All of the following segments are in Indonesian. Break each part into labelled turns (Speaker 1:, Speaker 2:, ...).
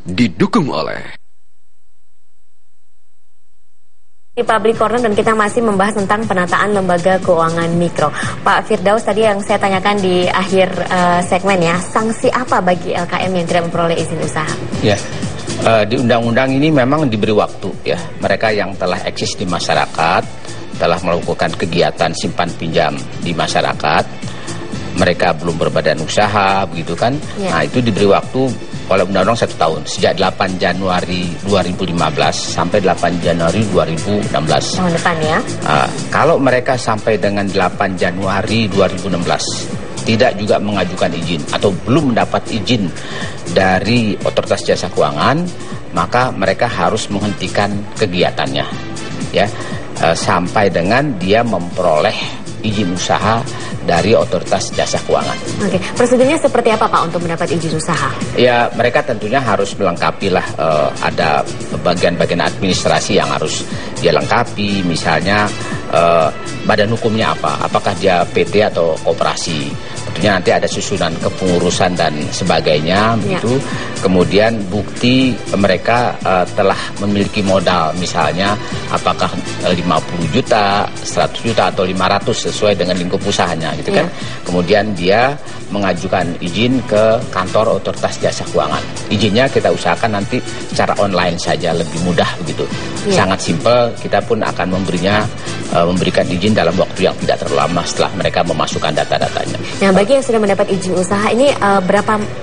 Speaker 1: Didukung oleh
Speaker 2: di Public Corner dan kita masih membahas tentang penataan lembaga keuangan mikro. Pak Firdaus, tadi yang saya tanyakan di akhir segmen ya, sanksi apa bagi LKM yang tidak memperoleh izin usaha? Ya,
Speaker 3: di undang-undang ini memang diberi waktu ya. Mereka yang telah eksis di masyarakat, telah melakukan kegiatan simpan pinjam di masyarakat, mereka belum berbadan usaha, begitu kan? Ya. Nah, itu diberi waktu oleh undang-undang 1 tahun, sejak 8 Januari 2015 sampai 8 Januari 2016.
Speaker 2: Tahun depan ya?
Speaker 3: Kalau mereka sampai dengan 8 Januari 2016 tidak juga mengajukan izin atau belum mendapat izin dari Otoritas Jasa Keuangan, maka mereka harus menghentikan kegiatannya, ya, sampai dengan dia memperoleh izin usaha dari Otoritas Jasa Keuangan.
Speaker 2: Oke, prosedurnya seperti apa Pak untuk mendapat izin usaha?
Speaker 3: Ya, mereka tentunya harus melengkapi lah, ada bagian-bagian administrasi yang harus dia lengkapi, misalnya badan hukumnya apa, apakah dia PT atau koperasi. Tentunya nanti ada susunan kepengurusan dan sebagainya, begitu. Kemudian bukti mereka telah memiliki modal, misalnya apakah 50 juta, 100 juta atau 500 sesuai dengan lingkup usahanya, gitu kan. Kemudian dia mengajukan izin ke kantor Otoritas Jasa Keuangan. Izinnya kita usahakan nanti secara online saja, lebih mudah begitu. Sangat simpel, kita pun akan memberikan izin dalam waktu yang tidak terlalu lama setelah mereka memasukkan data-datanya.
Speaker 2: Nah, bagi yang sudah mendapat izin usaha ini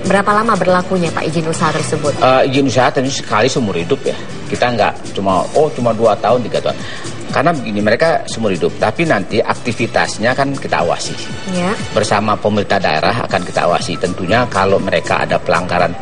Speaker 2: berapa lama berlakunya Pak izin usaha tersebut?
Speaker 3: Izin usaha tentu sekali seumur hidup ya. Kita nggak cuma 2 tahun, 3 tahun. Karena begini, mereka seumur hidup, tapi nanti aktivitasnya kan kita awasi. Ya. Bersama pemerintah daerah akan kita awasi. Tentunya kalau mereka ada pelanggaran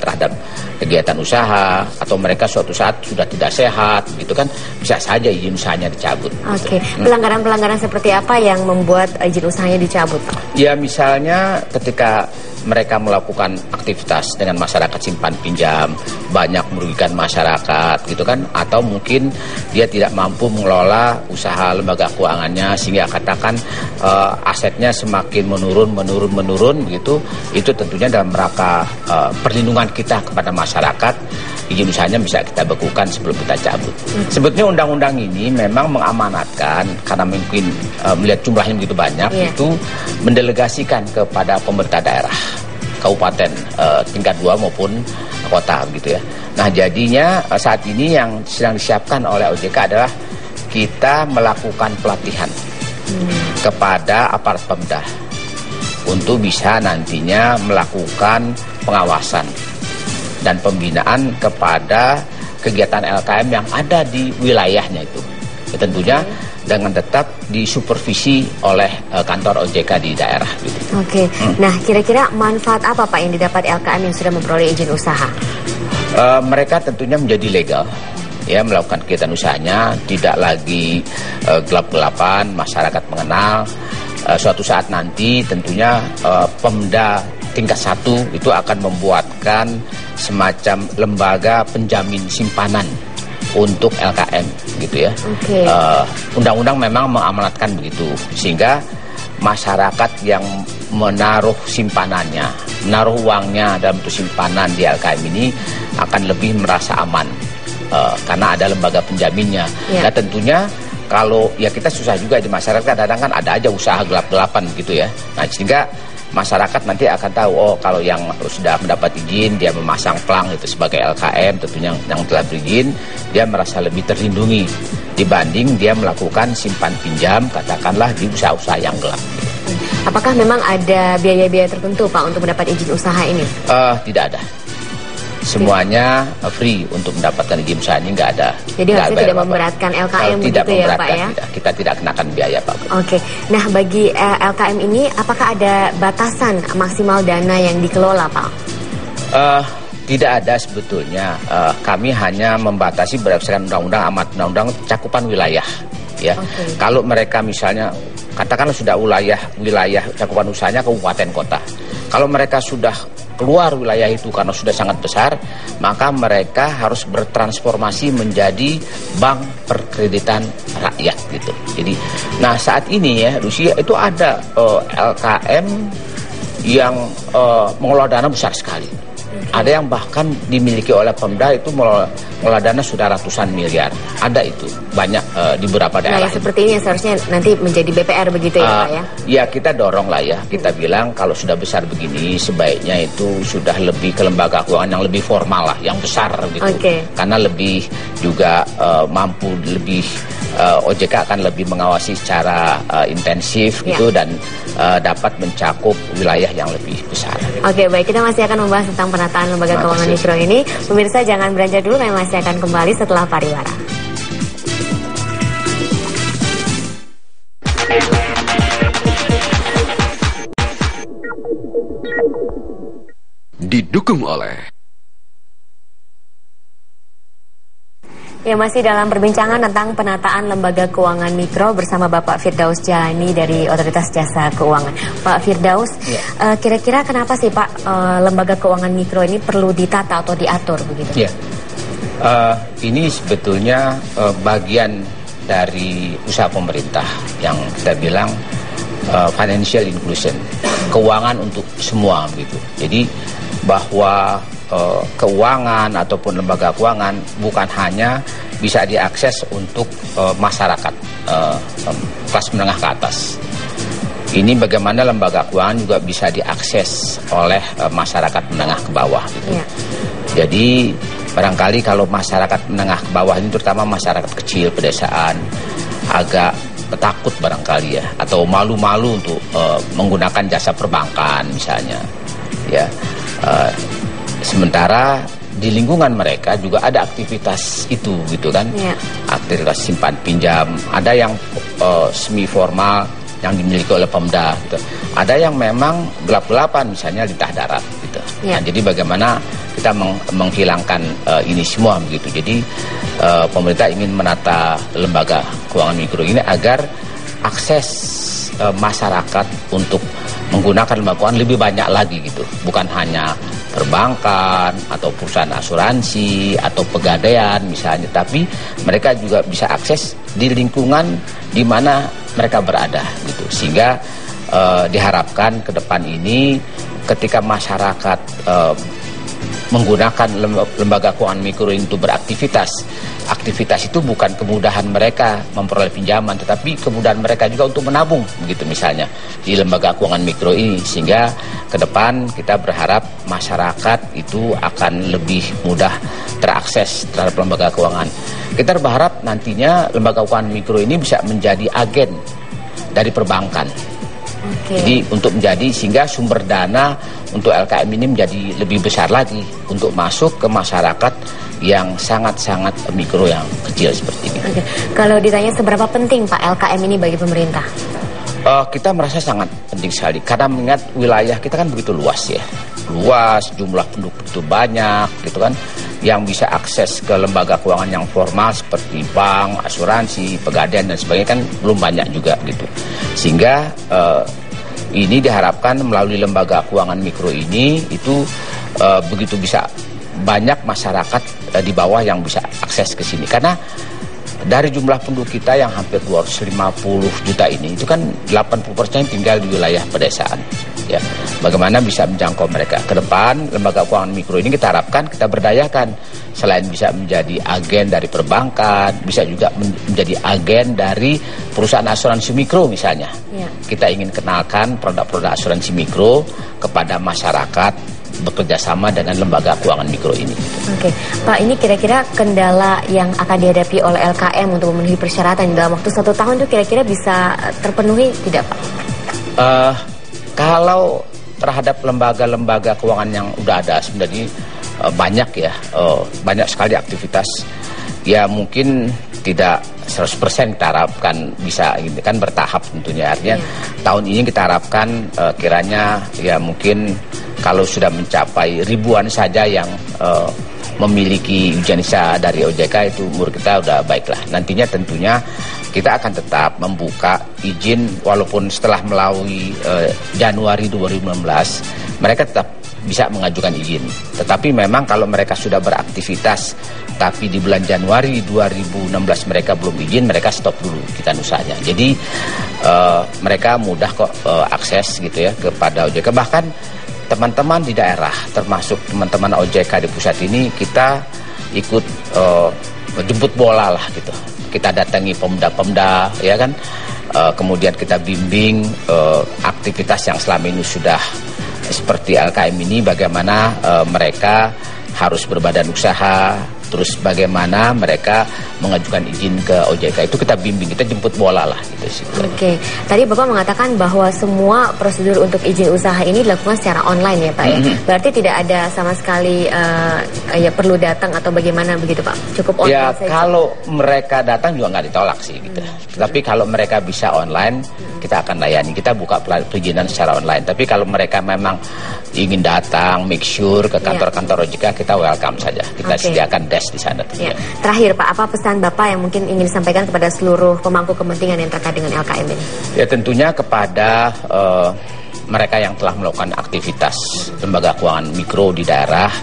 Speaker 3: terhadap kegiatan usaha atau mereka suatu saat sudah tidak sehat, gitu kan, bisa saja izin usahanya dicabut.
Speaker 2: Oke, pelanggaran-pelanggaran seperti apa yang membuat izin usahanya dicabut, Pak?
Speaker 3: Ya, misalnya ketika mereka melakukan aktivitas dengan masyarakat simpan pinjam, banyak merugikan masyarakat, gitu kan, atau mungkin dia tidak mampu mengelola usaha lembaga keuangannya sehingga katakan asetnya semakin menurun, begitu. Itu tentunya dalam rangka perlindungan kita kepada masyarakat, izin usahanya bisa kita bekukan sebelum kita cabut. Sebetulnya undang-undang ini memang mengamanatkan, karena mungkin melihat jumlahnya begitu banyak, itu mendelegasikan kepada pemerintah daerah, kabupaten tingkat 2 maupun kota, gitu ya. Nah, jadinya saat ini yang sedang disiapkan oleh OJK adalah kita melakukan pelatihan kepada aparat Pemda untuk bisa nantinya melakukan pengawasan dan pembinaan kepada kegiatan LKM yang ada di wilayahnya itu. Ya, tentunya dengan tetap disupervisi oleh kantor OJK di daerah. Gitu.
Speaker 2: Oke, nah kira-kira manfaat apa Pak yang didapat LKM yang sudah memperoleh izin usaha?
Speaker 3: Mereka tentunya menjadi legal, ya, melakukan kegiatan usahanya, tidak lagi gelap-gelapan, masyarakat mengenal. Suatu saat nanti tentunya Pemda tingkat 1 itu akan membuatkan semacam lembaga penjamin simpanan untuk LKM, gitu ya. Undang-undang memang mengamanatkan begitu, sehingga masyarakat yang menaruh simpanannya, menaruh uangnya dalam bentuk simpanan di LKM ini akan lebih merasa aman, karena ada lembaga penjaminnya. Nah, tentunya kalau ya kita susah juga di masyarakat, kadang-kadang kan ada aja usaha gelap-gelapan gitu ya. Nah, sehingga masyarakat nanti akan tahu, oh kalau yang sudah mendapat izin, dia memasang plang itu sebagai LKM, tentunya yang telah berizin, dia merasa lebih terlindungi dibanding dia melakukan simpan pinjam, katakanlah di usaha-usaha yang gelap.
Speaker 2: Apakah memang ada biaya-biaya tertentu Pak untuk mendapat izin usaha ini?
Speaker 3: Tidak ada. Semuanya free untuk mendapatkan izin usaha ini, nggak ada.
Speaker 2: Jadi harusnya tidak memberatkan LKM begitu ya Pak ya?
Speaker 3: Kita tidak kenakan biaya Pak.
Speaker 2: Oke, nah bagi LKM ini apakah ada batasan maksimal dana yang dikelola Pak?
Speaker 3: Tidak ada sebetulnya. Kami hanya membatasi berdasarkan undang-undang cakupan wilayah. Ya, kalau mereka misalnya katakanlah sudah wilayah cakupan usahanya kabupaten kota. Kalau mereka sudah keluar wilayah itu karena sudah sangat besar, maka mereka harus bertransformasi menjadi bank perkreditan rakyat gitu. Jadi, nah saat ini ya Rusia itu ada LKM yang mengelola dana besar sekali. Ada yang bahkan dimiliki oleh Pemda itu mengelola dana sudah ratusan miliar. Ada itu banyak di beberapa daerah.
Speaker 2: Nah, seperti ini seharusnya nanti menjadi BPR begitu ya Pak ya?
Speaker 3: Ya kita dorong lah ya. Kita bilang kalau sudah besar begini sebaiknya itu sudah lebih ke lembaga keuangan yang lebih formal lah, yang besar gitu. Karena lebih juga mampu lebih OJK akan lebih mengawasi secara intensif gitu dan dapat mencakup wilayah yang lebih besar.
Speaker 2: Oke, baik, kita masih akan membahas tentang penataan lembaga keuangan mikro ini. Pemirsa jangan beranjak dulu, kami masih akan kembali setelah pariwara.
Speaker 1: Didukung oleh
Speaker 2: Ya, masih dalam perbincangan tentang penataan lembaga keuangan mikro bersama Bapak Firdaus Jalani dari Otoritas Jasa Keuangan. Pak Firdaus, kira-kira kenapa sih Pak lembaga keuangan mikro ini perlu ditata atau diatur begitu?
Speaker 3: Ini sebetulnya bagian dari usaha pemerintah yang kita bilang financial inclusion, keuangan untuk semua begitu. Jadi bahwa keuangan ataupun lembaga keuangan bukan hanya bisa diakses untuk masyarakat kelas menengah ke atas. Ini bagaimana lembaga keuangan juga bisa diakses oleh masyarakat menengah ke bawah gitu. Jadi barangkali kalau masyarakat menengah ke bawah ini terutama masyarakat kecil pedesaan agak takut barangkali ya, atau malu-malu untuk menggunakan jasa perbankan misalnya ya. Sementara di lingkungan mereka juga ada aktivitas itu gitu kan, aktivitas simpan pinjam, ada yang semi formal yang dimiliki oleh Pemda gitu. Ada yang memang gelap-gelapan misalnya di tah darat gitu. Nah, jadi bagaimana kita menghilangkan ini semua begitu. Jadi pemerintah ingin menata lembaga keuangan mikro ini agar akses masyarakat untuk menggunakan lembaga keuangan lebih banyak lagi gitu. Bukan hanya perbankan atau perusahaan asuransi atau pegadaian misalnya, tapi mereka juga bisa akses di lingkungan di mana mereka berada gitu. Sehingga diharapkan ke depan ini ketika masyarakat menggunakan lembaga keuangan mikro itu beraktivitas, aktivitas itu bukan kemudahan mereka memperoleh pinjaman, tetapi kemudahan mereka juga untuk menabung begitu misalnya di lembaga keuangan mikro ini. Sehingga ke depan kita berharap masyarakat itu akan lebih mudah terakses terhadap lembaga keuangan. Kita berharap nantinya lembaga keuangan mikro ini bisa menjadi agen dari perbankan. Jadi untuk menjadi, sehingga sumber dana untuk LKM ini menjadi lebih besar lagi untuk masuk ke masyarakat yang sangat-sangat mikro yang kecil seperti ini.
Speaker 2: Kalau ditanya seberapa penting Pak LKM ini bagi pemerintah?
Speaker 3: Kita merasa sangat penting sekali karena mengingat wilayah kita kan begitu luas ya. Luas, jumlah penduduk itu banyak gitu kan, yang bisa akses ke lembaga keuangan yang formal seperti bank, asuransi, pegadaian dan sebagainya kan belum banyak juga gitu. Sehingga ini diharapkan melalui lembaga keuangan mikro ini itu begitu bisa banyak masyarakat di bawah yang bisa akses ke sini. Karena dari jumlah penduduk kita yang hampir 250 juta ini, itu kan 80% tinggal di wilayah pedesaan. Ya, bagaimana bisa menjangkau mereka ke depan? Lembaga keuangan mikro ini kita harapkan kita berdayakan, selain bisa menjadi agen dari perbankan, bisa juga menjadi agen dari perusahaan asuransi mikro misalnya. Kita ingin kenalkan produk-produk asuransi mikro kepada masyarakat bekerja sama dengan lembaga keuangan mikro ini.
Speaker 2: Pak, ini kira-kira kendala yang akan dihadapi oleh LKM untuk memenuhi persyaratan dalam waktu 1 tahun itu kira-kira bisa terpenuhi tidak Pak?
Speaker 3: Kalau terhadap lembaga-lembaga keuangan yang udah ada sebenarnya banyak ya, banyak sekali aktivitas. Ya mungkin tidak 100% kita harapkan bisa, ini kan bertahap tentunya. Artinya tahun ini kita harapkan kiranya ya mungkin kalau sudah mencapai ribuan saja yang memiliki ujian ISA dari OJK, itu menurut kita udah baiklah. Nantinya tentunya kita akan tetap membuka izin walaupun setelah melalui Januari 2016 mereka tetap bisa mengajukan izin. Tetapi memang kalau mereka sudah beraktivitas tapi di bulan Januari 2016 mereka belum izin, mereka stop dulu kita usahanya. Jadi mereka mudah kok akses gitu ya kepada OJK. Bahkan teman-teman di daerah termasuk teman-teman OJK di pusat ini kita ikut jemput bola lah gitu. Kita datangi pemda-pemda ya kan. Kemudian kita bimbing aktivitas yang selama ini sudah seperti LKM ini, bagaimana mereka harus berbadan usaha, terus bagaimana mereka mengajukan izin ke OJK. Itu kita bimbing, kita jemput bola lah gitu sih.
Speaker 2: Oke, tadi Bapak mengatakan bahwa semua prosedur untuk izin usaha ini dilakukan secara online ya Pak ya? Berarti tidak ada sama sekali ya perlu datang atau bagaimana begitu Pak? Cukup online
Speaker 3: ya,
Speaker 2: saja?
Speaker 3: Kalau mereka datang juga nggak ditolak sih gitu. Tapi kalau mereka bisa online, kita akan layani. Kita buka perizinan secara online. Tapi kalau mereka memang ingin datang, make sure ke kantor-kantor OJK, kita welcome saja. Kita sediakan desk di sana.
Speaker 2: Ya. Terakhir Pak, apa pesan Bapak yang mungkin ingin disampaikan kepada seluruh pemangku kepentingan yang terkait dengan LKM ini? Ya
Speaker 3: tentunya kepada mereka yang telah melakukan aktivitas lembaga keuangan mikro di daerah,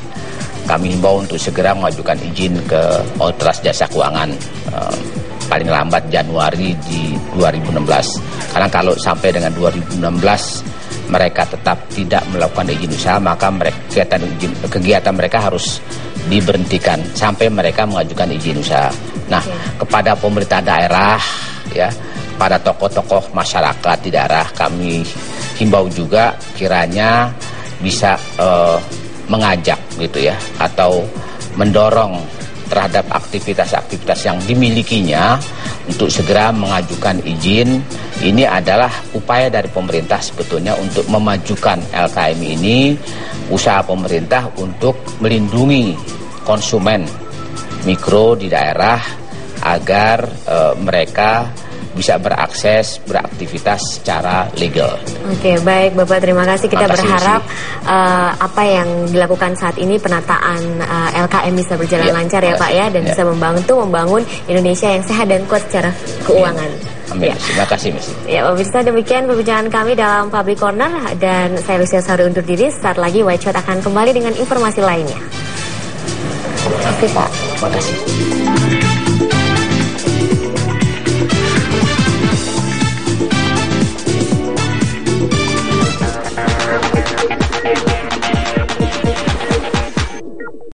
Speaker 3: kami himbau untuk segera mengajukan izin ke Otoritas Jasa Keuangan paling lambat Januari di 2016. Karena kalau sampai dengan 2016 mereka tetap tidak melakukan izin usaha, maka kegiatan mereka harus diberhentikan sampai mereka mengajukan izin usaha. Nah, kepada pemerintah daerah ya, pada tokoh-tokoh masyarakat di daerah, kami himbau juga kiranya bisa mengajak gitu ya, atau mendorong terhadap aktivitas-aktivitas yang dimilikinya untuk segera mengajukan izin. Ini adalah upaya dari pemerintah sebetulnya untuk memajukan LKM ini, usaha pemerintah untuk melindungi konsumen mikro di daerah agar mereka bisa berakses, beraktivitas secara legal.
Speaker 2: Oke, baik Bapak, terima kasih. Kita berharap apa yang dilakukan saat ini, penataan LKM bisa berjalan lancar ya Pak ya, dan bisa membangun Indonesia yang sehat dan kuat secara keuangan.
Speaker 3: Amin. Terima kasih Miss.
Speaker 2: Ya, pemirsa, demikian perbincangan kami dalam Public Corner, dan saya Lucia Sari undur diri. Saat lagi White Shot akan kembali dengan informasi lainnya. Terima kasih Pak.
Speaker 3: Terima kasih.